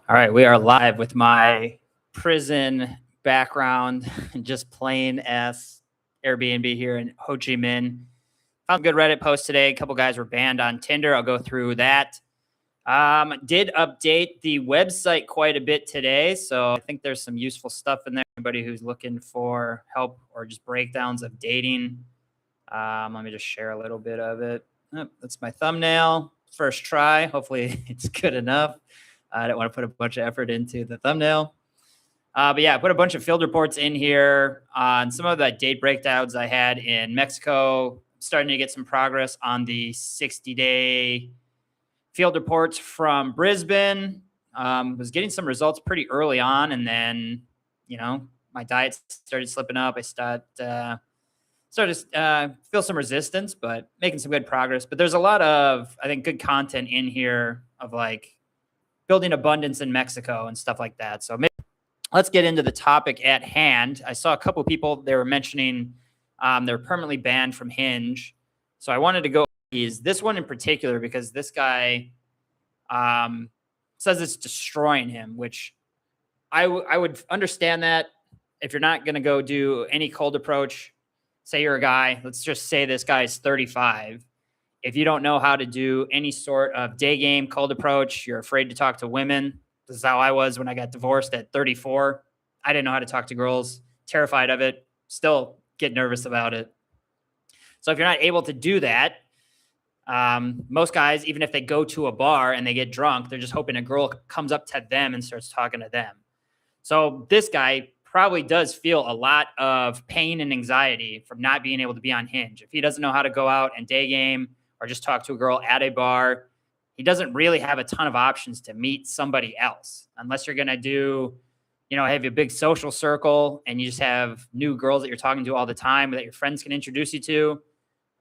All right, we are live with my prison background, just plain ass Airbnb here in Ho Chi Minh. Found a good Reddit post today. A couple guys were banned on Tinder. I'll go through that. Did update the website quite a bit today, so I think there's some useful stuff in there. Anybody who's looking for help or just breakdowns of dating. Let me just share a little bit of it. Oh, that's my thumbnail. First try. Hopefully it's good enough. I don't want to put a bunch of effort into the thumbnail. But yeah, I put a bunch of field reports in here on some of the date breakdowns I had in Mexico. Starting to get some progress on the 60-day field reports from Brisbane. Was getting some results pretty early on, and then my diet started slipping up. I started to feel some resistance, but making some good progress. But there's a lot of, I think, good content in here of like building abundance in Mexico and stuff like that. So maybe let's get into the topic at hand. I saw a couple of people, they were mentioning they're permanently banned from Hinge. So I wanted to go is this one in particular because this guy says it's destroying him, which I would understand that if you're not going to go do any cold approach. Say you're a guy, let's just say this guy's 35. If you don't know how to do any sort of day game, cold approach, you're afraid to talk to women. This is how I was when I got divorced at 34. I didn't know how to talk to girls, terrified of it, still get nervous about it. So if you're not able to do that, most guys, even if they go to a bar and they get drunk, they're just hoping a girl comes up to them and starts talking to them. So this guy probably does feel a lot of pain and anxiety from not being able to be on Hinge. If he doesn't know how to go out and day game or just talk to a girl at a bar, he doesn't really have a ton of options to meet somebody else unless you're going to do, have a big social circle and you just have new girls that you're talking to all the time that your friends can introduce you to,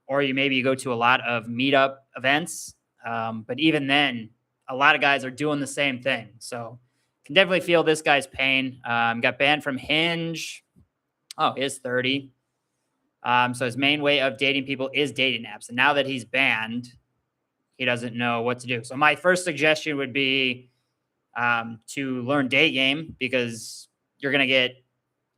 or you go to a lot of meetup events. But even then, a lot of guys are doing the same thing. So can definitely feel this guy's pain. Got banned from Hinge. Oh, he's 30. So his main way of dating people is dating apps. And now that he's banned, he doesn't know what to do. So my first suggestion would be to learn day game because you're going to get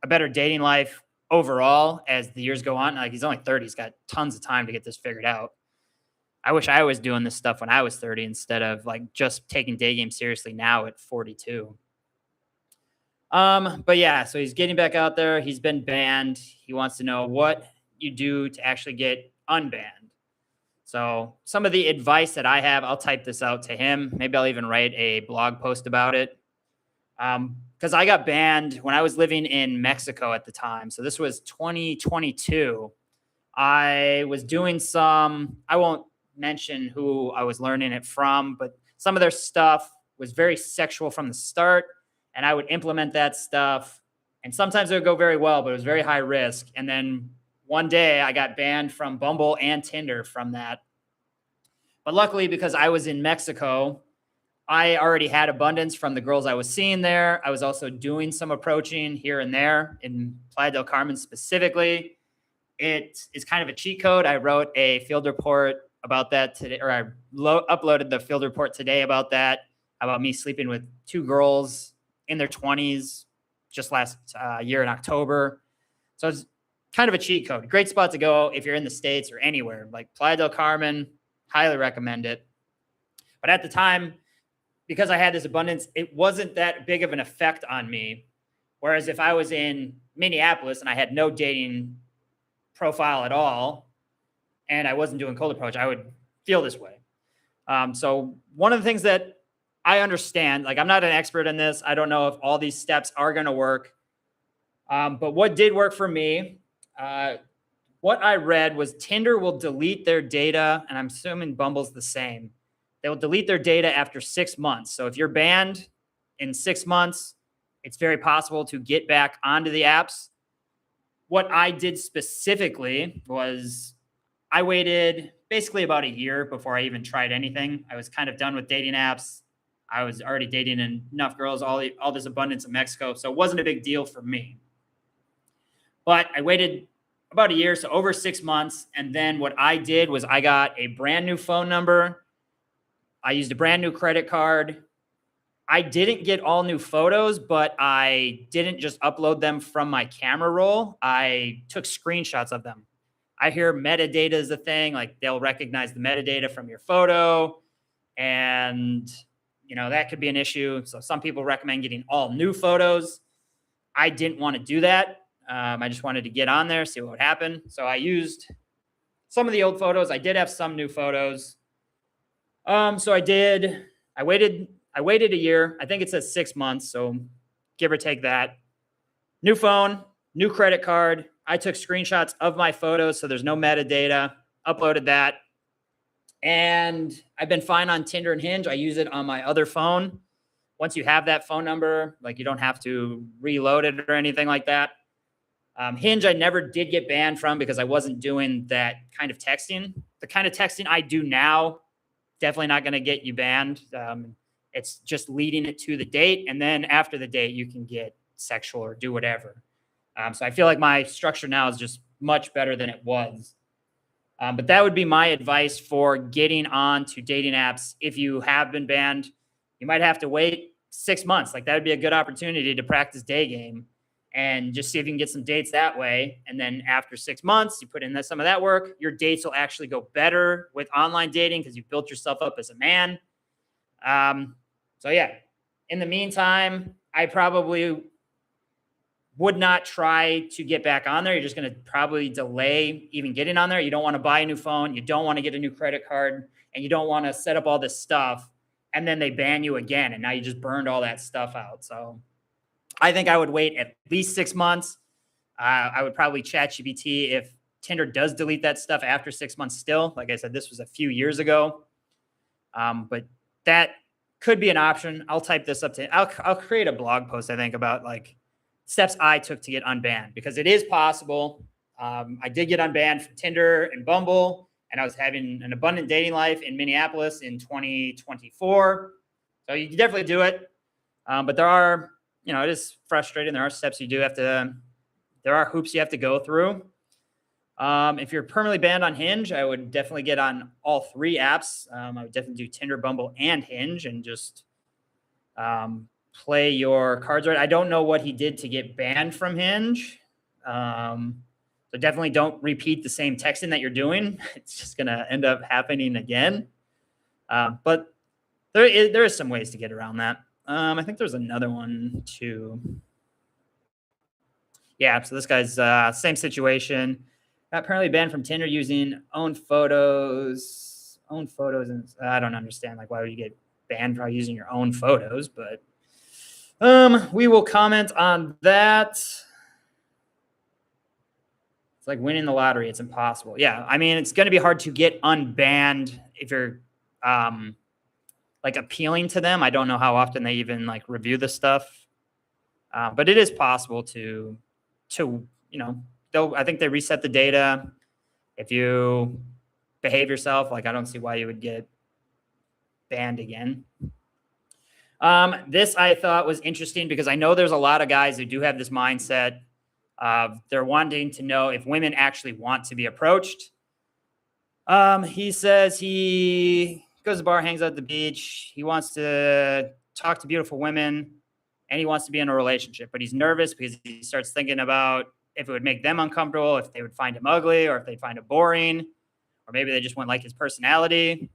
a better dating life overall as the years go on. Like he's only 30. He's got tons of time to get this figured out. I wish I was doing this stuff when I was 30 instead of like just taking day game seriously now at 42. But yeah, so he's getting back out there. He's been banned. He wants to know what you do to actually get unbanned. So some of the advice that I have, I'll type this out to him. Maybe I'll even write a blog post about it. Because I got banned when I was living in Mexico at the time. So this was 2022. I was doing I won't mention who I was learning it from, but some of their stuff was very sexual from the start. And I would implement that stuff. And sometimes it would go very well, but it was very high risk. And then one day I got banned from Bumble and Tinder from that. But luckily, because I was in Mexico, I already had abundance from the girls I was seeing there. I was also doing some approaching here and there in Playa del Carmen specifically. It is kind of a cheat code. I wrote a field report about that today, or I uploaded the field report today about that, about me sleeping with two girls in their 20s just last year in October. So it's kind of a cheat code. Great spot to go if you're in the States or anywhere. Like Playa del Carmen, highly recommend it. But at the time, because I had this abundance, it wasn't that big of an effect on me. Whereas if I was in Minneapolis and I had no dating profile at all, and I wasn't doing cold approach, I would feel this way. So one of the things that I understand, like I'm not an expert in this. I don't know if all these steps are going to work. But what did work for me, what I read was Tinder will delete their data, and I'm assuming Bumble's the same. They will delete their data after 6 months. So if you're banned in 6 months, it's very possible to get back onto the apps. What I did specifically was I waited basically about a year before I even tried anything. I was kind of done with dating apps. I was already dating enough girls, all this abundance in Mexico. So it wasn't a big deal for me. But I waited about a year, so over 6 months. And then what I did was I got a brand new phone number. I used a brand new credit card. I didn't get all new photos, but I didn't just upload them from my camera roll. I took screenshots of them. I hear metadata is a thing. Like they'll recognize the metadata from your photo. And, that could be an issue. So some people recommend getting all new photos. I didn't want to do that. I just wanted to get on there, see what would happen. So I used some of the old photos. I did have some new photos. So I waited a year. I think it says 6 months. So give or take that. New phone, new credit card. I took screenshots of my photos. So there's no metadata, uploaded that. And I've been fine on Tinder and Hinge. I use it on my other phone. Once you have that phone number, like you don't have to reload it or anything like that. Hinge, I never did get banned from because I wasn't doing that kind of texting. The kind of texting I do now, definitely not going to get you banned. It's just leading it to the date. And then after the date, you can get sexual or do whatever. So I feel like my structure now is just much better than it was. But that would be my advice for getting on to dating apps. If you have been banned, you might have to wait 6 months. Like that would be a good opportunity to practice day game and just see if you can get some dates that way. And then after 6 months, you put in some of that work, your dates will actually go better with online dating because you've built yourself up as a man. So yeah, in the meantime, I probably would not try to get back on there. You're just going to probably delay even getting on there. You don't want to buy a new phone. You don't want to get a new credit card, and you don't want to set up all this stuff. And then they ban you again. And now you just burned all that stuff out. So I think I would wait at least 6 months. I would probably ChatGPT if Tinder does delete that stuff after 6 months still. Like I said, this was a few years ago. But that could be an option. I'll type this up I'll create a blog post, I think, about like steps I took to get unbanned, because it is possible. I did get unbanned from Tinder and Bumble, and I was having an abundant dating life in Minneapolis in 2024. So you can definitely do it. But there are, it is frustrating. There are steps there are hoops you have to go through. If you're permanently banned on Hinge, I would definitely get on all 3 apps. I would definitely do Tinder, Bumble, and Hinge, and just play your cards right. I don't know what he did to get banned from Hinge. So definitely don't repeat the same texting that you're doing. It's just going to end up happening again. But there is some ways to get around that. I think there's another one too. Yeah, so this guy's same situation. Got apparently banned from Tinder using own photos. And I don't understand, like, why would you get banned for using your own photos? But we will comment on that. It's like winning the lottery. It's impossible. Yeah, I mean, it's going to be hard to get unbanned if you're like appealing to them. I don't know how often they even like review this stuff, but it is possible to I think they reset the data. If you behave yourself, like I don't see why you would get banned again. This I thought was interesting because I know there's a lot of guys who do have this mindset of they're wanting to know if women actually want to be approached. He says he goes to the bar, hangs out at the beach. He wants to talk to beautiful women and he wants to be in a relationship, but he's nervous because he starts thinking about if it would make them uncomfortable, if they would find him ugly, or if they'd find him boring, or maybe they just wouldn't like his personality.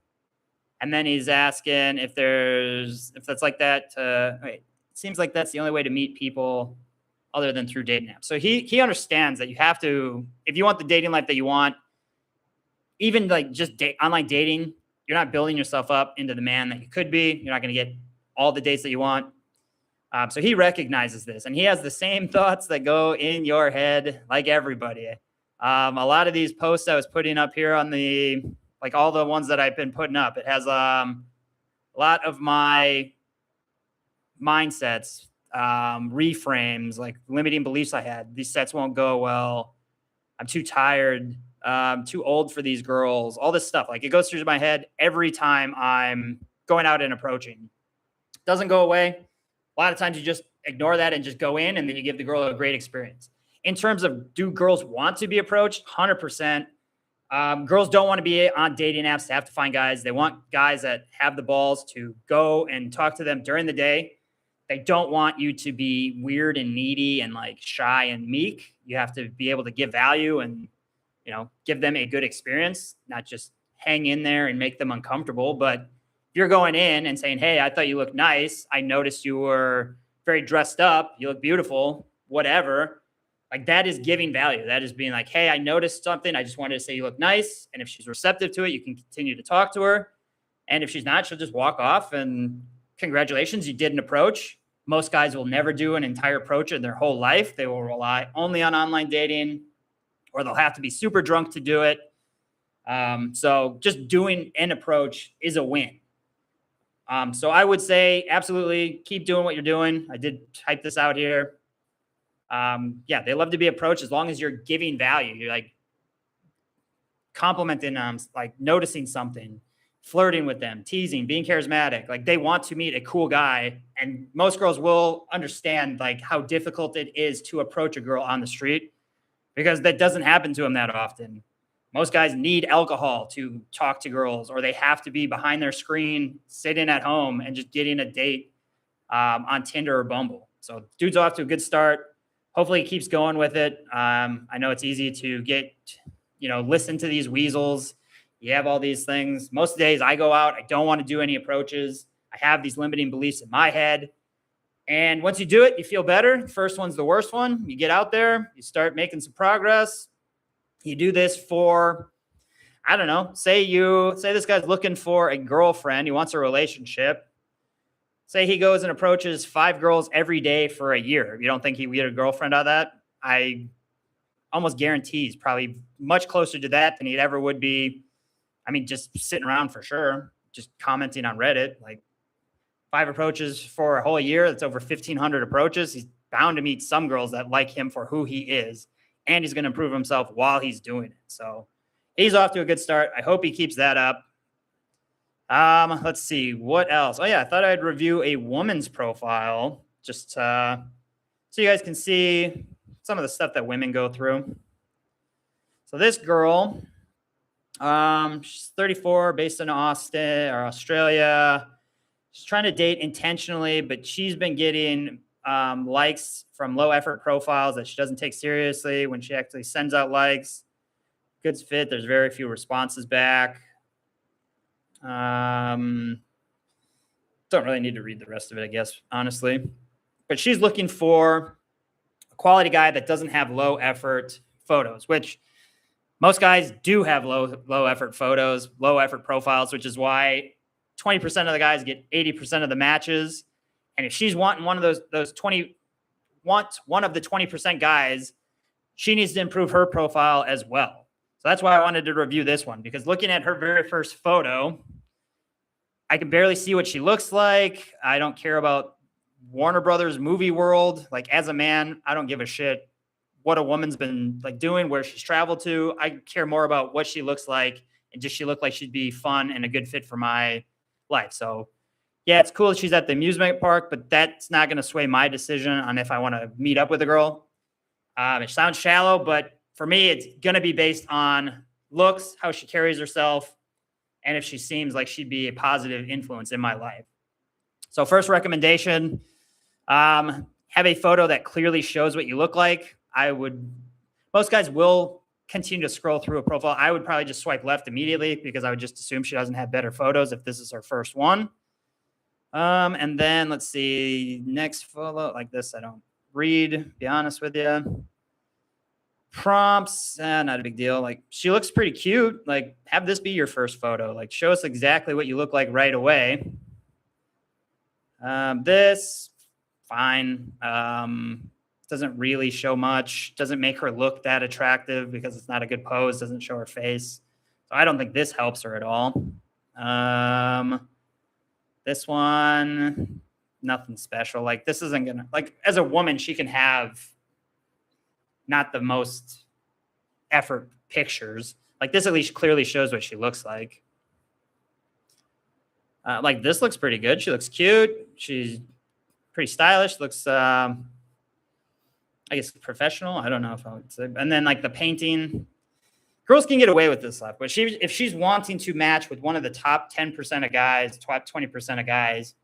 And then he's asking if that's like that. It seems like that's the only way to meet people other than through dating apps. So he understands that you have to, if you want the dating life that you want, even like just online dating, you're not building yourself up into the man that you could be. You're not going to get all the dates that you want. So he recognizes this, and he has the same thoughts that go in your head like everybody. A lot of these posts I was putting up here on like all the ones that I've been putting up, it has a lot of my mindsets, reframes, like limiting beliefs I had. These sets won't go well. I'm too tired. I'm too old for these girls. All this stuff, like it goes through my head every time I'm going out and approaching. It doesn't go away. A lot of times you just ignore that and just go in, and then you give the girl a great experience. In terms of do girls want to be approached? 100%. Girls don't want to be on dating apps to have to find guys. They want guys that have the balls to go and talk to them during the day. They don't want you to be weird and needy and like shy and meek. You have to be able to give value and, give them a good experience, not just hang in there and make them uncomfortable. But if you're going in and saying, hey, I thought you looked nice. I noticed you were very dressed up. You look beautiful, whatever. Like that is giving value. That is being like, hey, I noticed something. I just wanted to say you look nice. And if she's receptive to it, you can continue to talk to her. And if she's not, she'll just walk off and congratulations, you did an approach. Most guys will never do an entire approach in their whole life. They will rely only on online dating, or they'll have to be super drunk to do it. So just doing an approach is a win. So I would say absolutely keep doing what you're doing. I did type this out here. They love to be approached as long as you're giving value. You're like complimenting them, like noticing something, flirting with them, teasing, being charismatic. Like they want to meet a cool guy. And most girls will understand like how difficult it is to approach a girl on the street because that doesn't happen to them that often. Most guys need alcohol to talk to girls, or they have to be behind their screen, sitting at home and just getting a date on Tinder or Bumble. So dude's off to a good start. Hopefully he keeps going with it. I know it's easy to get, listen to these weasels. You have all these things. Most days I go out, I don't want to do any approaches. I have these limiting beliefs in my head. And once you do it, you feel better. The first one's the worst one. You get out there, you start making some progress. You do this for, I don't know, say this guy's looking for a girlfriend. He wants a relationship. Say he goes and approaches 5 girls every day for a year. You don't think he would get a girlfriend out of that? I almost guarantee he's probably much closer to that than he ever would be. I mean, just sitting around for sure, just commenting on Reddit, like 5 approaches for a whole year. That's over 1,500 approaches. He's bound to meet some girls that like him for who he is, and he's going to improve himself while he's doing it. So he's off to a good start. I hope he keeps that up. Let's see what else. Oh yeah, I thought I'd review a woman's profile just so you guys can see some of the stuff that women go through. So this girl, she's 34, based in Austin or Australia. She's trying to date intentionally, but she's been getting likes from low effort profiles that she doesn't take seriously when she actually sends out likes. Good fit. There's very few responses back. Don't really need to read the rest of it, I guess, honestly. But she's looking for a quality guy that doesn't have low effort photos, which most guys do have low effort photos, low effort profiles, which is why 20% of the guys get 80% of the matches. And if she's wanting one of the 20% guys, she needs to improve her profile as well. So that's why I wanted to review this one, because looking at her very first photo, I can barely see what she looks like. I don't care about Warner Brothers movie world. Like as a man, I don't give a shit what a woman's been like doing, where she's traveled to. I care more about what she looks like, and does she look like she'd be fun and a good fit for my life. So yeah, it's cool that she's at the amusement park, but that's not going to sway my decision on if I want to meet up with a girl. It sounds shallow, but for me, it's going to be based on looks, how she carries herself, and if she seems like she'd be a positive influence in my life. So first recommendation, have a photo that clearly shows what you look like. Most guys will continue to scroll through a profile. I would probably just swipe left immediately because I would just assume she doesn't have better photos if this is her first one. And then let's see, next photo like this. I don't read, be honest with you. Prompts, not a big deal. Like she looks pretty cute. Like have this be your first photo. Like show us exactly what you look like right away. This, fine. Doesn't really show much. Doesn't make her look that attractive because it's not a good pose. Doesn't show her face. So I don't think this helps her at all. This one, nothing special. Like this isn't gonna, like as a woman, she can have not the most effort pictures. Like this at least clearly shows what she looks like. Like this looks pretty good. She looks cute. She's pretty stylish. Looks, I guess, professional. I don't know if I would say. And then like the painting, girls can get away with this stuff, but if she's wanting to match with one of the top 10% of guys, top 20% of guys,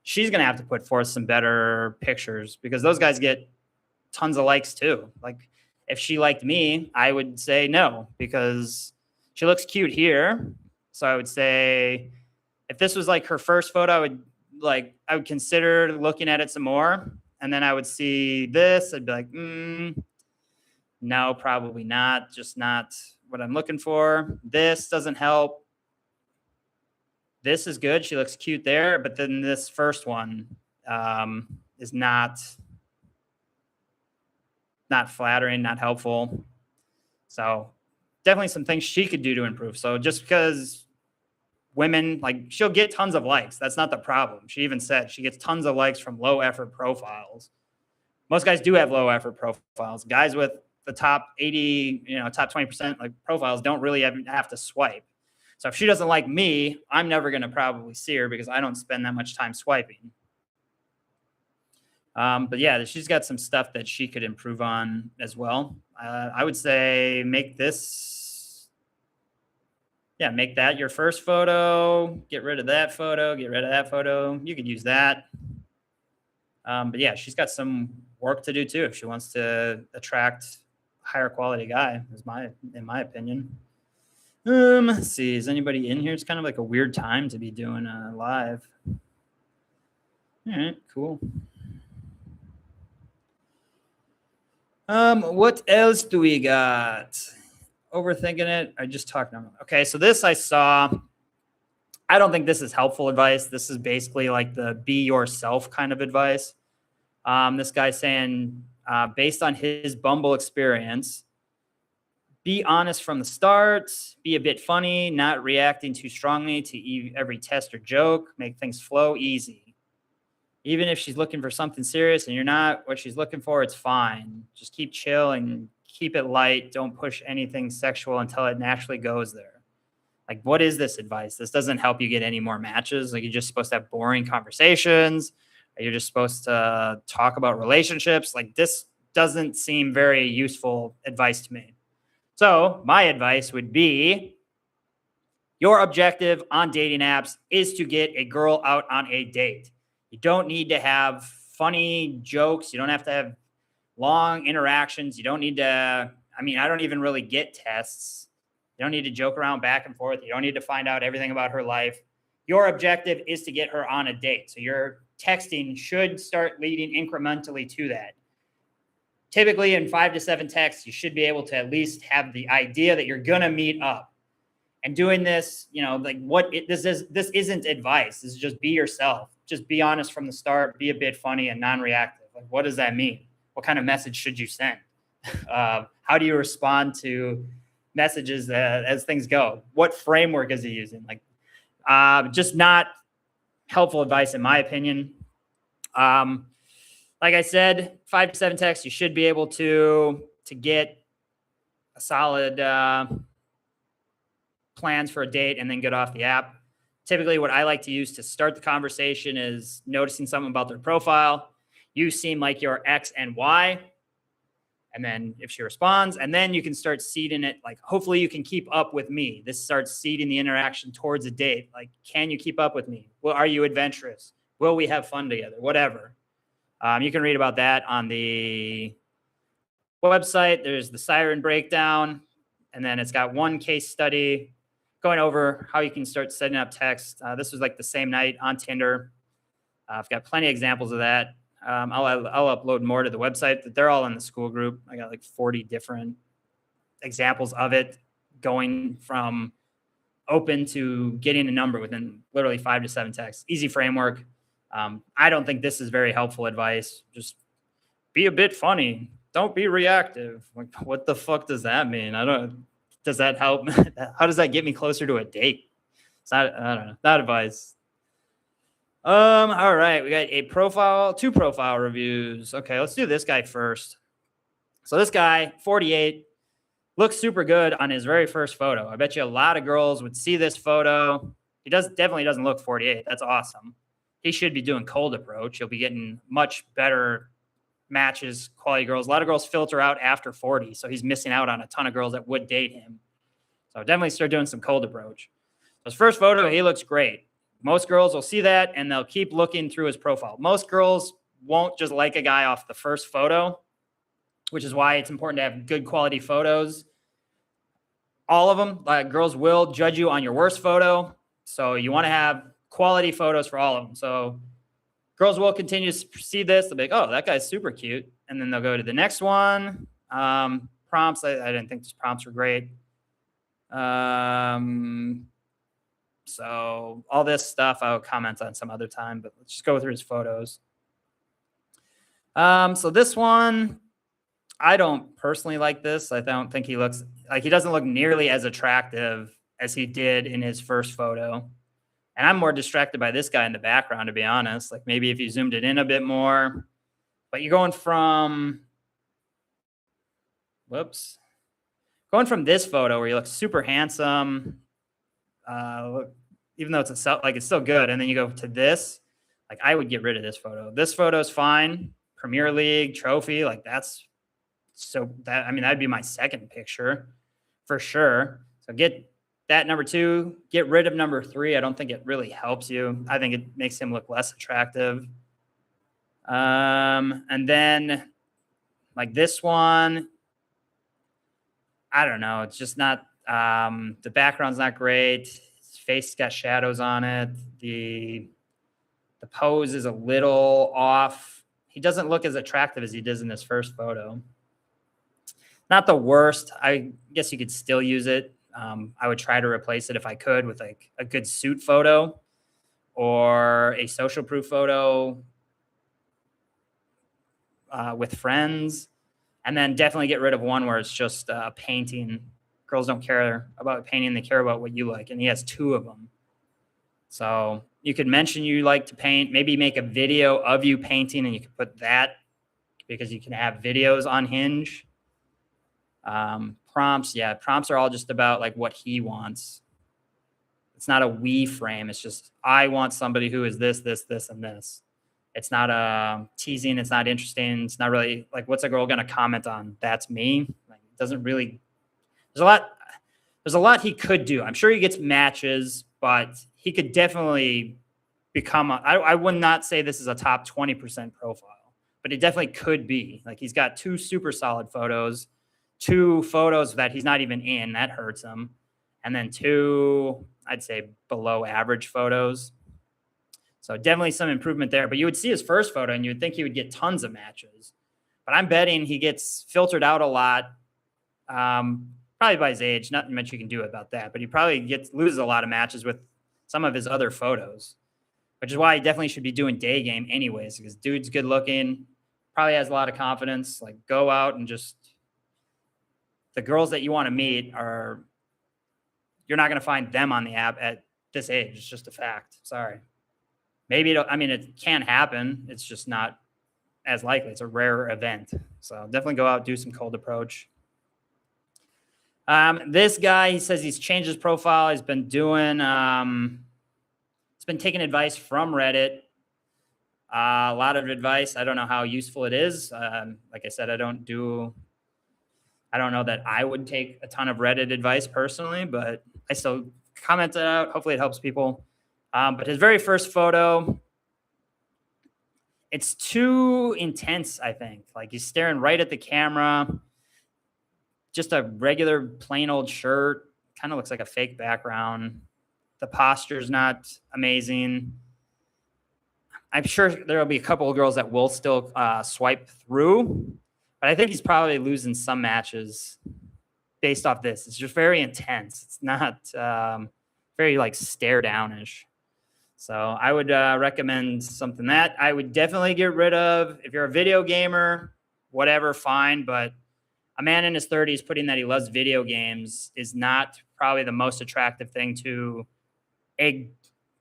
she's going to have to put forth some better pictures because those guys get tons of likes too. Like if she liked me, I would say no because she looks cute here. So I would say if this was like her first photo, I would consider looking at it some more. And then I would see this. I'd be like, no, probably not. Just not what I'm looking for. This doesn't help. This is good. She looks cute there. But then this first one is not flattering, not helpful. So definitely some things she could do to improve. So just because women, like, she'll get tons of likes. That's not the problem. She even said she gets tons of likes from low effort profiles. Most guys do have low effort profiles. Guys with the top 80, top 20% like profiles don't really have to swipe. So if she doesn't like me, I'm never going to probably see her because I don't spend that much time swiping. But yeah, she's got some stuff that she could improve on as well. I would say make that your first photo, get rid of that photo, You could use that. But yeah, she's got some work to do too if she wants to attract a higher quality guy, in my opinion. Let's see, is anybody in here? It's kind of like a weird time to be doing a live. All right, cool. What else do we got? Overthinking it. I just talked about. Okay, so this I saw. I don't think this is helpful advice. This is basically like the be yourself kind of advice. This guy saying, based on his Bumble experience, be honest from the start, be a bit funny, not reacting too strongly to every test or joke, make things flow easy. Even if she's looking for something serious and you're not what she's looking for, it's fine. Just keep chill and keep it light. Don't push anything sexual until it naturally goes there. Like, what is this advice? This doesn't help you get any more matches. Like, you're just supposed to have boring conversations. You're just supposed to talk about relationships. Like, this doesn't seem very useful advice to me. So my advice would be your objective on dating apps is to get a girl out on a date. You don't need to have funny jokes. You don't have to have long interactions. You don't need to, I don't even really get tests. You don't need to joke around back and forth. You don't need to find out everything about her life. Your objective is to get her on a date. So your texting should start leading incrementally to that. Typically in 5 to 7 texts, you should be able to at least have the idea that you're going to meet up. And doing this, this isn't advice. This is just be yourself. Just be honest from the start, be a bit funny and non-reactive. Like, what does that mean? What kind of message should you send? How do you respond to messages as things go? What framework is he using? Just not helpful advice, in my opinion. Like I said, 5 to 7 texts, you should be able to get a solid plans for a date and then get off the app. Typically, what I like to use to start the conversation is noticing something about their profile. You seem like your X and Y. And then if she responds, and then you can start seeding it. Like, hopefully you can keep up with me. This starts seeding the interaction towards a date. Like, can you keep up with me? Well, are you adventurous? Will we have fun together? Whatever. You can read about that on the website. There's the Siren breakdown, and then it's got one case study going over how you can start setting up text. This was like the same night on Tinder. I've got plenty of examples of that. I'll upload more to the website, but they're all in the school group. I got like 40 different examples of it, going from open to getting a number within literally 5 to 7 texts. Easy framework. I don't think this is very helpful advice. Just be a bit funny. Don't be reactive. Like, what the fuck does that mean? Does that help? How does that get me closer to a date? It's not, I don't know. Not advice. All right. We got 2 profile reviews. Okay, let's do this guy first. So this guy, 48, looks super good on his very first photo. I bet you a lot of girls would see this photo. He definitely doesn't look 48. That's awesome. He should be doing cold approach. He'll be getting much better matches, quality girls. A lot of girls filter out after 40, so he's missing out on a ton of girls that would date him. So definitely start doing some cold approach. His first photo, he looks great. Most girls will see that and they'll keep looking through his profile. Most girls won't just like a guy off the first photo, which is why it's important to have good quality photos. All of them, girls will judge you on your worst photo. So you want to have quality photos for all of them. So girls will continue to see this. They'll be like, oh, that guy's super cute. And then they'll go to the next one. Prompts, I didn't think these prompts were great. So all this stuff I'll comment on some other time, but let's just go through his photos. So this one, I don't personally like this. I don't think he looks like, he doesn't look nearly as attractive as he did in his first photo. And I'm more distracted by this guy in the background, to be honest. Like maybe if you zoomed it in a bit more, but you're going from, going from this photo where you look super handsome, even though it's it's still good. And then you go to this, like I would get rid of this photo. This photo is fine. Premier League trophy, like that'd be my second picture for sure. So get that number 2, get rid of number 3. I don't think it really helps you. I think it makes him look less attractive. And then like this one, I don't know. It's just not, the background's not great. His face got shadows on it. The pose is a little off. He doesn't look as attractive as he does in his first photo. Not the worst. I guess you could still use it. I would try to replace it if I could with like a good suit photo or a social proof photo with friends. And then definitely get rid of one where it's just a painting. Girls don't care about painting. They care about what you like. And he has 2 of them. So you could mention you like to paint, maybe make a video of you painting, and you can put that because you can have videos on Hinge. Prompts. Yeah. Prompts are all just about like what he wants. It's not a we frame. It's just, I want somebody who is this, this, this, and this. It's not teasing. It's not interesting. It's not really like, what's a girl going to comment on? That's me. Like, it doesn't really, there's a lot he could do. I'm sure he gets matches, but he could definitely become I would not say this is a top 20% profile, but it definitely could be. Like he's got 2 super solid photos, 2 photos that he's not even in, that hurts him. And then 2, I'd say below average photos. So definitely some improvement there, but you would see his first photo and you would think he would get tons of matches, but I'm betting he gets filtered out a lot. Probably by his age, not much you can do about that, but he probably loses a lot of matches with some of his other photos, which is why he definitely should be doing day game anyways, because dude's good looking, probably has a lot of confidence. Like go out and just, the girls that you want to meet you're not going to find them on the app at this age. It's just a fact. Sorry. Maybe it can happen. It's just not as likely. It's a rare event. So definitely go out, do some cold approach. This guy, he says he's changed his profile. He's been doing, he's been taking advice from Reddit. A lot of advice. I don't know how useful it is. Like I said, I don't know that I would take a ton of Reddit advice personally, but I still comment it out. Hopefully it helps people. But his very first photo, it's too intense, I think. Like he's staring right at the camera. Just a regular plain old shirt. Kind of looks like a fake background. The posture's not amazing. I'm sure there will be a couple of girls that will still swipe through, but I think he's probably losing some matches based off this. It's just very intense. It's not very like stare down-ish. So I would recommend something that I would definitely get rid of. If you're a video gamer, whatever, fine. But a man in his 30s putting that he loves video games is not probably the most attractive thing to a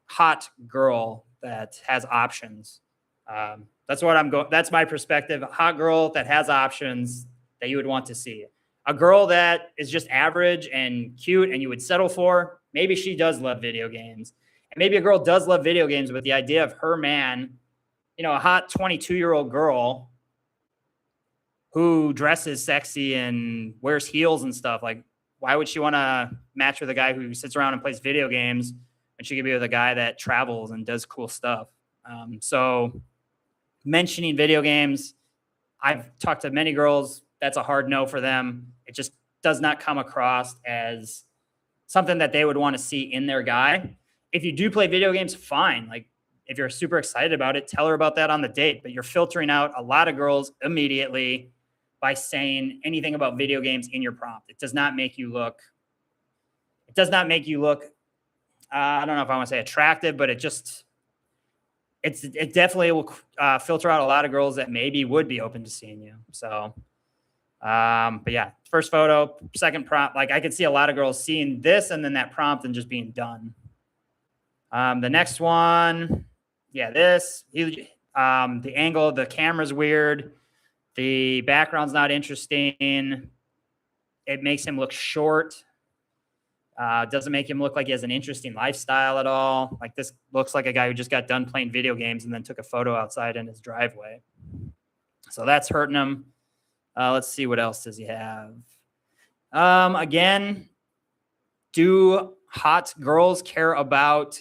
hot girl that has options. That's what I'm going. That's my perspective. A hot girl that has options that you would want to see. A girl that is just average and cute and you would settle for, maybe she does love video games. And maybe a girl does love video games, but the idea of her man, a hot 22-year-old girl who dresses sexy and wears heels and stuff, like why would she want to match with a guy who sits around and plays video games when she could be with a guy that travels and does cool stuff? So mentioning video games, I've talked to many girls. That's a hard no for them. It just does not come across as something that they would want to see in their guy. If you do play video games, fine. Like if you're super excited about it, tell her about that on the date. But you're filtering out a lot of girls immediately by saying anything about video games in your prompt. It does not make you look. It does not make you look. I don't know if I want to say attractive, but it definitely will filter out a lot of girls that maybe would be open to seeing you. So, but yeah, first photo, second prompt. Like I could see a lot of girls seeing this and then that prompt and just being done. The next one, yeah, this. The angle of the camera's weird. The background's not interesting. It makes him look short. Doesn't make him look like he has an interesting lifestyle at all. Like this looks like a guy who just got done playing video games and then took a photo outside in his driveway. So that's hurting him. Let's see, what else does he have? Again, do hot girls care about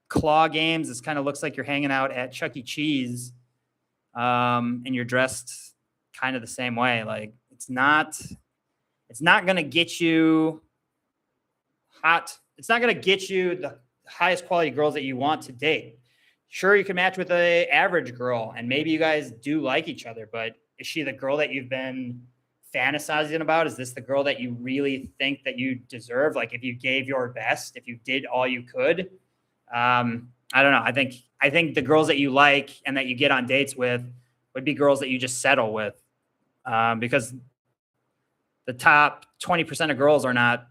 claw games? This kind of looks like you're hanging out at Chuck E. Cheese and you're dressed kind of the same way. Like it's not going to get you hot. It's not going to get you the highest quality girls that you want to date. Sure, you can match with an average girl and maybe you guys do like each other, but is she the girl that you've been fantasizing about? Is this the girl that you really think that you deserve? Like if you gave your best, if you did all you could, I don't know. I think the girls that you like and that you get on dates with would be girls that you just settle with, because the top 20% of girls are not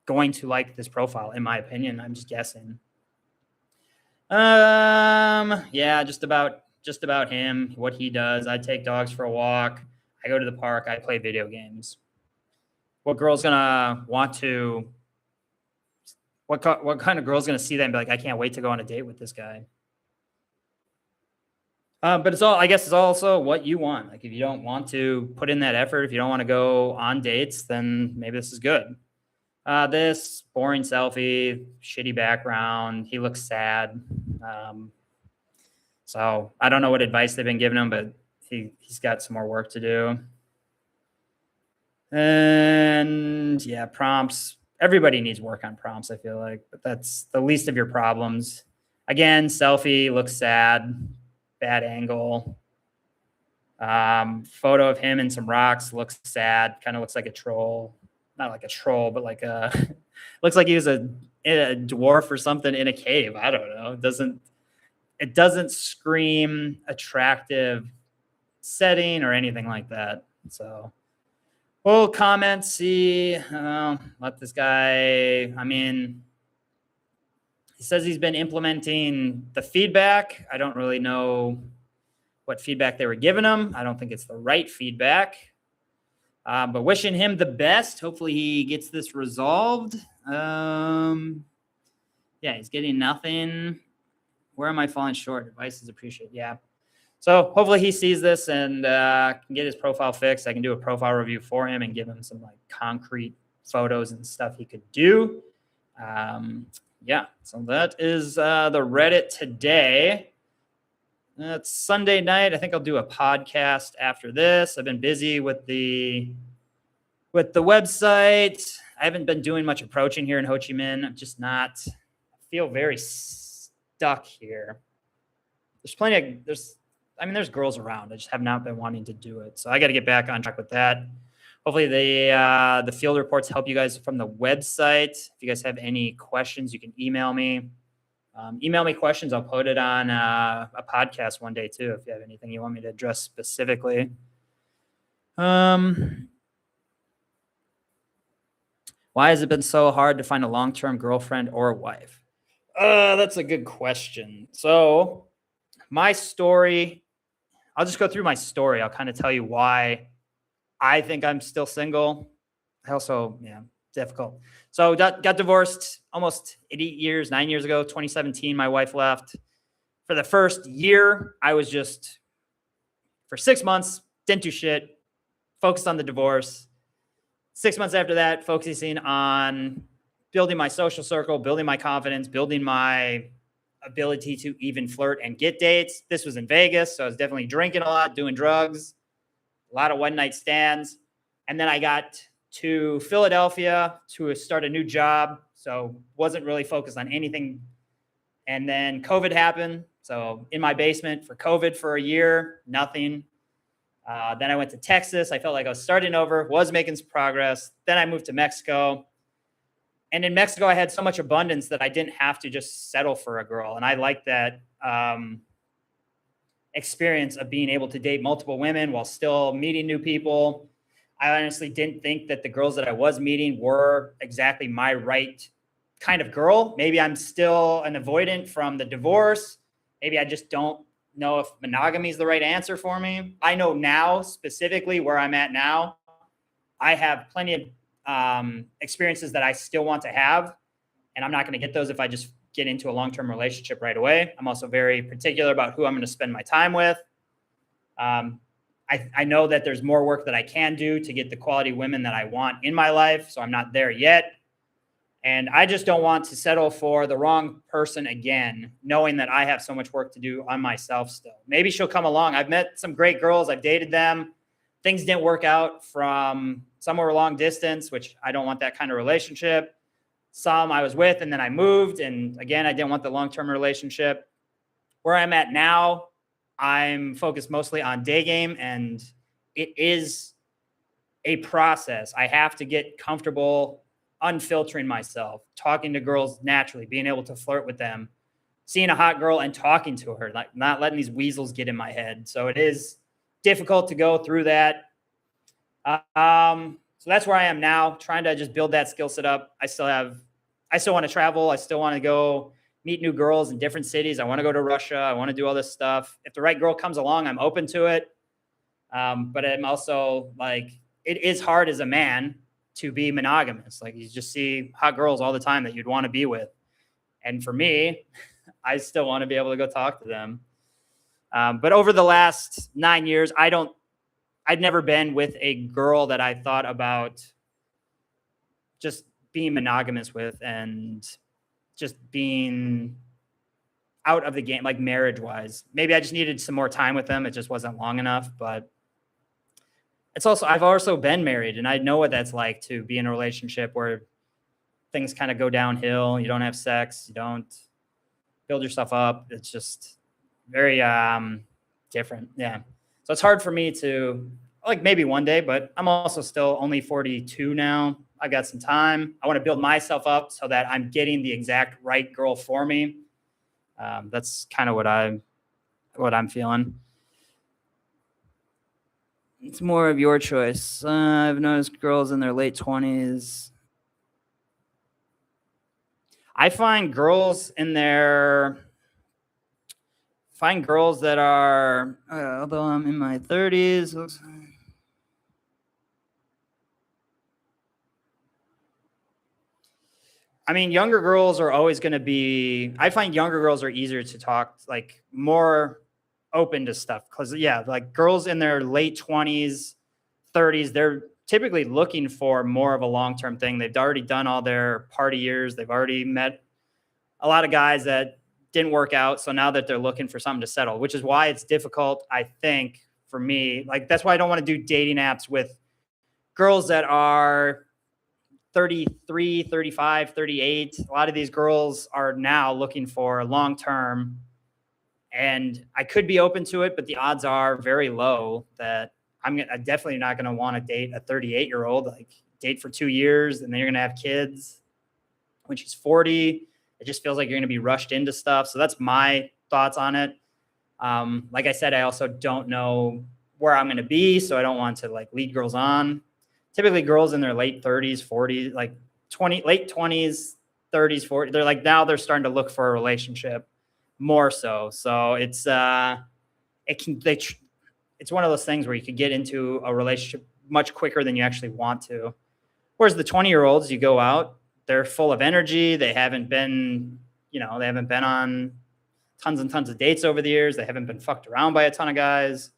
going to like this profile, in my opinion. I'm just guessing. Yeah, just about him, what he does. I take dogs for a walk. I go to the park. I play video games. What girl's gonna want to? What kind of girl's gonna see that and be like, I can't wait to go on a date with this guy? But I guess it's also what you want. Like if you don't want to put in that effort, if you don't want to go on dates, then maybe this is good. This boring selfie, shitty background. He looks sad. So I don't know what advice they've been giving him, but he's got some more work to do. And yeah, prompts. Everybody needs work on prompts, I feel like, but that's the least of your problems. Again, selfie, looks sad, bad angle. Photo of him and some rocks, looks sad, kind of looks like a troll. Not like a troll, but like looks like he was a dwarf or something in a cave. I don't know. It doesn't scream attractive setting or anything like that. So we'll comment, see, let this guy, I mean, he says he's been implementing the feedback. I don't really know what feedback they were giving him. I don't think it's the right feedback. But wishing him the best. Hopefully he gets this resolved. Yeah, he's getting nothing. Where am I falling short? Advice is appreciated. Yeah. So hopefully he sees this and can get his profile fixed. I can do a profile review for him and give him some like concrete photos and stuff he could do. Yeah. So that is the Reddit today. It's Sunday night. I think I'll do a podcast after this. I've been busy with the website. I haven't been doing much approaching here in Ho Chi Minh. I'm just not. I feel very stuck here. There's girls around. I just have not been wanting to do it. So I got to get back on track with that. Hopefully the field reports help you guys from the website. If you guys have any questions, you can email me. Email me questions. I'll put it on a podcast one day too. If you have anything you want me to address specifically. Why has it been so hard to find a long-term girlfriend or wife? That's a good question. So my story, I'll just go through my story. I'll kind of tell you why I think I'm still single. Difficult. So got divorced almost 9 years ago, 2017, my wife left. For the first year, I was for 6 months, didn't do shit, focused on the divorce. 6 months after that, focusing on building my social circle, building my confidence, building my ability to even flirt and get dates. This was in Vegas, so I was definitely drinking a lot, doing drugs, a lot of one night stands. And then I got to Philadelphia to start a new job, so wasn't really focused on anything. And then COVID happened, so in my basement for COVID for a year, nothing. Then I went to Texas. I felt like I was starting over, was making some progress. Then I moved to Mexico. And in Mexico, I had so much abundance that I didn't have to just settle for a girl. And I like that experience of being able to date multiple women while still meeting new people. I honestly didn't think that the girls that I was meeting were exactly my right kind of girl. Maybe I'm still an avoidant from the divorce. Maybe I just don't know if monogamy is the right answer for me. I know now, specifically where I'm at now, I have plenty of experiences that I still want to have, and I'm not going to get those if I just get into a long-term relationship right away. I'm also very particular about who I'm going to spend my time with. I know that there's more work that I can do to get the quality women that I want in my life, so I'm not there yet. And I just don't want to settle for the wrong person again, knowing that I have so much work to do on myself still. Maybe she'll come along. I've met some great girls. I've dated them. Things didn't work out. From some were long distance, which I don't want that kind of relationship. Some I was with and then I moved. And again, I didn't want the long-term relationship. Where I'm at now, I'm focused mostly on day game, and it is a process. I have to get comfortable unfiltering myself, talking to girls naturally, being able to flirt with them, seeing a hot girl and talking to her, like not letting these weasels get in my head. So it is difficult to go through that. So that's where I am now, trying to just build that skill set up. I still want to travel. I still want to go meet new girls in different cities. I want to go to Russia. I want to do all this stuff. If the right girl comes along, I'm open to it. But I'm also like, it is hard as a man to be monogamous. Like, you just see hot girls all the time that you'd want to be with. And for me, I still want to be able to go talk to them. But over the last 9 years, I'd never been with a girl that I thought about just being monogamous with and just being out of the game, like marriage wise. Maybe I just needed some more time with them. It just wasn't long enough, but I've also been married, and I know what that's like to be in a relationship where things kind of go downhill. You don't have sex. You don't build yourself up. It's just very different. Yeah. So it's hard for me to, like, maybe one day, but I'm also still only 42 now. I've got some time. I want to build myself up so that I'm getting the exact right girl for me. That's kind of what I'm feeling. It's more of your choice. I've noticed girls in their late 20s. I find girls that are, although I'm in my 30s. I mean, younger girls are always going to be, I find younger girls are easier to talk, like more open to stuff. Cause yeah, like girls in their late 20s, 30s, they're typically looking for more of a long-term thing. They've already done all their party years. They've already met a lot of guys that didn't work out. So now that they're looking for something to settle, which is why it's difficult, I think, for me. Like, that's why I don't want to do dating apps with girls that are 33, 35, 38. A lot of these girls are now looking for long-term, and I could be open to it, but the odds are very low that I'm definitely not going to want to date a 38-year-old, like date for 2 years and then you're going to have kids when she's 40. It just feels like you're going to be rushed into stuff. So that's my thoughts on it. Like I said, I also don't know where I'm going to be, so I don't want to like lead girls on. Typically girls in their late 30s, 40s, like late 20s, 30s, 40s, they're like, now they're starting to look for a relationship more so. So it's one of those things where you could get into a relationship much quicker than you actually want to. Whereas the 20-year-olds, you go out, they're full of energy. They haven't been on tons and tons of dates over the years. They haven't been fucked around by a ton of guys.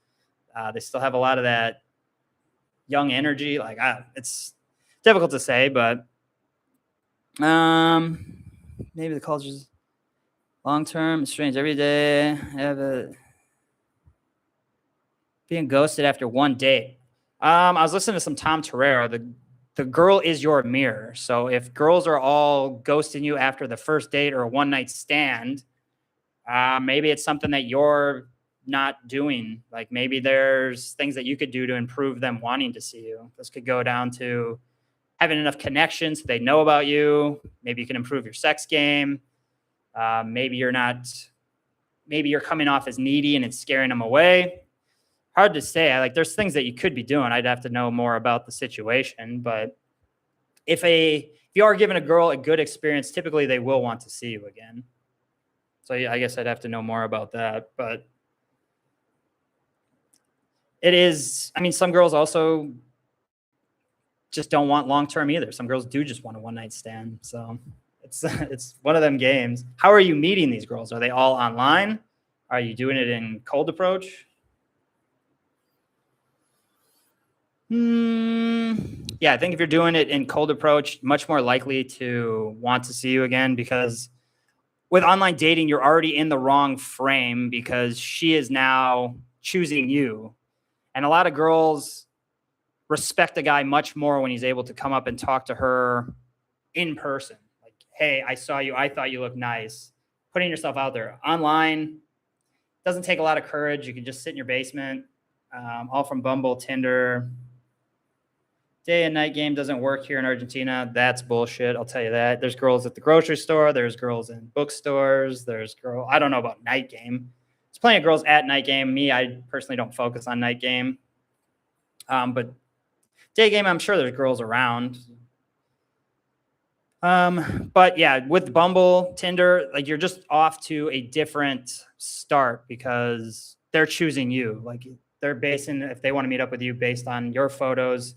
They still have a lot of that young energy. Like, difficult to say, but maybe the culture's long term, strange every day. Being ghosted after one date. I was listening to some Tom Torero. The girl is your mirror. So if girls are all ghosting you after the first date or a one night stand, maybe it's something that you're not doing. Like maybe there's things that you could do to improve them wanting to see you. This could go down to having enough connections so they know about you. Maybe you can improve your sex game. Maybe you're coming off as needy and it's scaring them away. Hard to say. There's things that you could be doing. I'd have to know more about the situation, but if you are giving a girl a good experience, typically they will want to see you again. So yeah, I guess I'd have to know more about that, but it is, I mean, some girls also just don't want long-term either. Some girls do just want a one-night stand. So it's one of them games. How are you meeting these girls? Are they all online? Are you doing it in cold approach? Yeah, I think if you're doing it in cold approach, much more likely to want to see you again, because with online dating, you're already in the wrong frame because she is now choosing you. And a lot of girls respect a guy much more when he's able to come up and talk to her in person. Like, hey, I saw you. I thought you looked nice. Putting yourself out there. Online doesn't take a lot of courage. You can just sit in your basement, all from Bumble, Tinder. Day and night game doesn't work here in Argentina. That's bullshit. I'll tell you that. There's girls at the grocery store. There's girls in bookstores. I don't know about night game. There's plenty of girls at night game. Me, I personally don't focus on night game. But day game, I'm sure there's girls around. But yeah, with Bumble, Tinder, like you're just off to a different start because they're choosing you. Like they're basing, if they want to meet up with you based on your photos,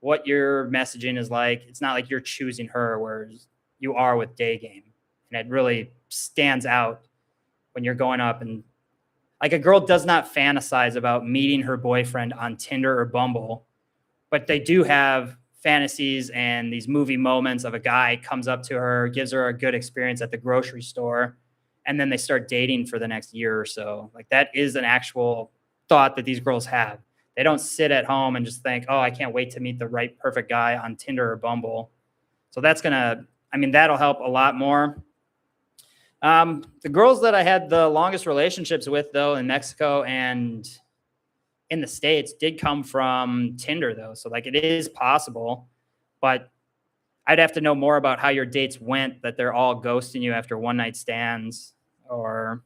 what your messaging is like. It's not like you're choosing her, whereas you are with day game. And it really stands out when you're going up and like a girl does not fantasize about meeting her boyfriend on Tinder or Bumble, but they do have fantasies and these movie moments of a guy comes up to her, gives her a good experience at the grocery store, and then they start dating for the next year or so. Like that is an actual thought that these girls have. They don't sit at home and just think, oh, I can't wait to meet the right perfect guy on Tinder or Bumble. So that'll help a lot more. The girls that I had the longest relationships with, though, in Mexico and in the States did come from Tinder, though. So like it is possible, but I'd have to know more about how your dates went, that they're all ghosting you after one night stands, or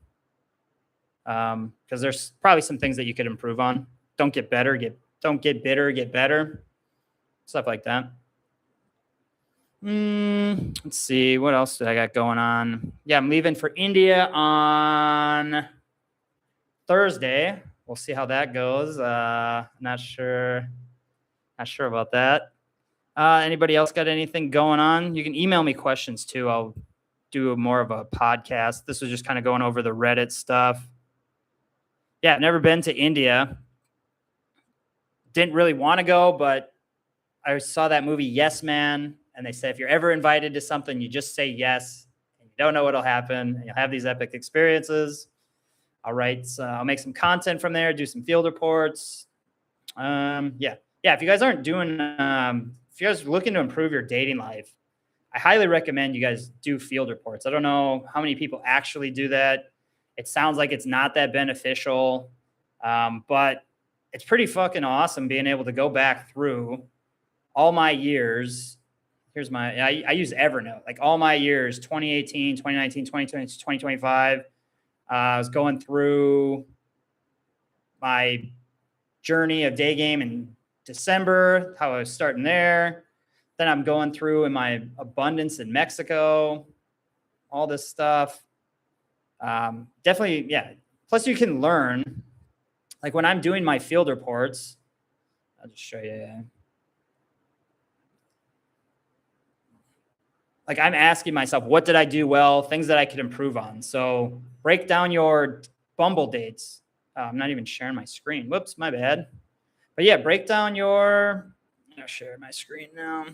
because there's probably some things that you could improve on. Don't get bitter, get better. Stuff like that. Let's see. What else do I got going on? Yeah, I'm leaving for India on Thursday. We'll see how that goes. Not sure about that. Anybody else got anything going on? You can email me questions too. I'll do more of a podcast. This was just kind of going over the Reddit stuff. Yeah, I've never been to India. Didn't really want to go, but I saw that movie Yes Man, and they say if you're ever invited to something, you just say yes, and you don't know what'll happen, and you'll have these epic experiences. I'll make some content from there, do some field reports. Yeah. If you guys aren't doing, if you guys are looking to improve your dating life, I highly recommend you guys do field reports. I don't know how many people actually do that. It sounds like it's not that beneficial, but it's pretty fucking awesome being able to go back through all my years. I use Evernote, like all my years, 2018, 2019, 2020, 2025. I was going through my journey of day game in December, how I was starting there. Then I'm going through in my abundance in Mexico, all this stuff. Definitely, yeah. Plus you can learn. Like when I'm doing my field reports, I'll just show you. Like I'm asking myself, what did I do well? Things that I could improve on. So break down your Bumble dates. I'm not even sharing my screen. Whoops, my bad. But yeah, break down I'll share my screen now.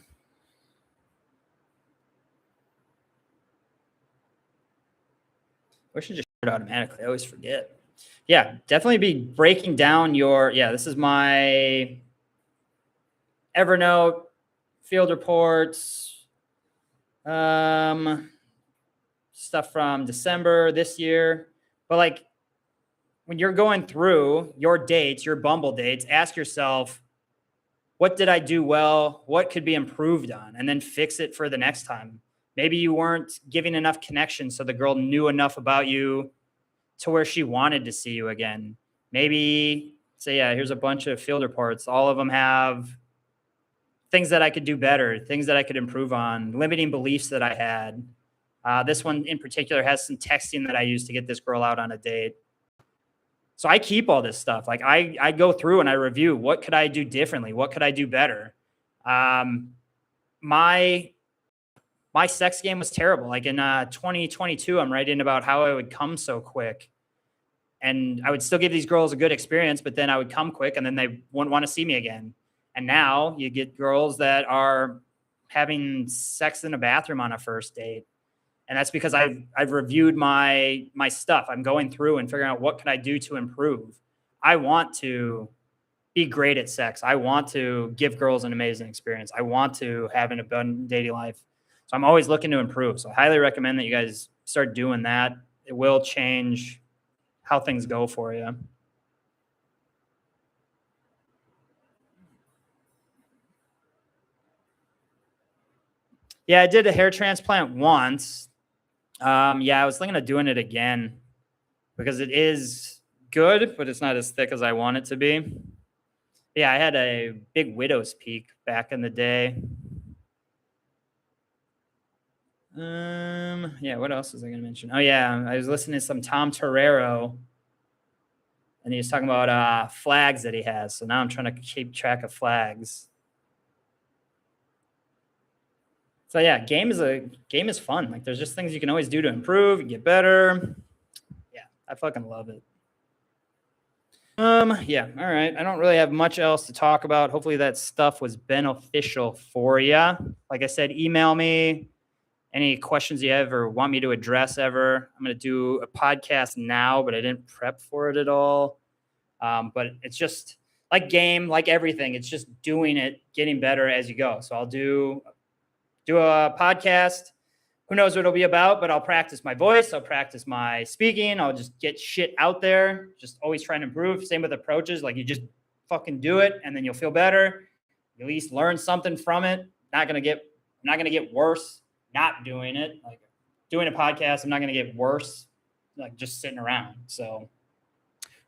wish it just shared automatically. I always forget. Yeah, definitely be breaking down your, this is my Evernote, field reports, stuff from December this year. But like when you're going through your dates, your Bumble dates, ask yourself, what did I do well? What could be improved on? And then fix it for the next time. Maybe you weren't giving enough connection so the girl knew enough about you to where she wanted to see you again. Maybe say, yeah, here's a bunch of field reports. All of them have things that I could do better, things that I could improve on, limiting beliefs that I had. This one in particular has some texting that I used to get this girl out on a date. So I keep all this stuff. Like I go through and I review what could I do differently? What could I do better? My sex game was terrible. Like in 2022, I'm writing about how I would come so quick. And I would still give these girls a good experience, but then I would come quick and then they wouldn't want to see me again. And now you get girls that are having sex in a bathroom on a first date. And that's because I've reviewed my stuff. I'm going through and figuring out what can I do to improve. I want to be great at sex. I want to give girls an amazing experience. I want to have an abundant dating life. So I'm always looking to improve. So I highly recommend that you guys start doing that. It will change how things go for you. Yeah, I did a hair transplant once. I was thinking of doing it again because it is good, but it's not as thick as I want it to be. Yeah, I had a big widow's peak back in the day. What else was I going to mention? Oh yeah, I was listening to some Tom Torero, and he was talking about flags that he has. So now I'm trying to keep track of flags. So yeah, game is fun. Like there's just things you can always do to improve and get better. Yeah, I fucking love it. All right. I don't really have much else to talk about. Hopefully that stuff was beneficial for you. Like I said, email me any questions you ever want me to address ever. I'm going to do a podcast now, but I didn't prep for it at all. But it's just like game, like everything. It's just doing it, getting better as you go. So I'll do a podcast. Who knows what it'll be about, but I'll practice my voice. I'll practice my speaking. I'll just get shit out there. Just always trying to improve. Same with approaches. Like you just fucking do it and then you'll feel better. You at least learn something from it. Not going to get worse not doing it. Like doing a podcast, I'm not going to get worse like just sitting around. So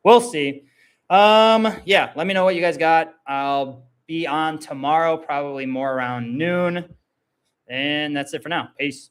we'll see. Let me know what you guys got. I'll be on tomorrow, probably more around noon. And that's it for now. Peace.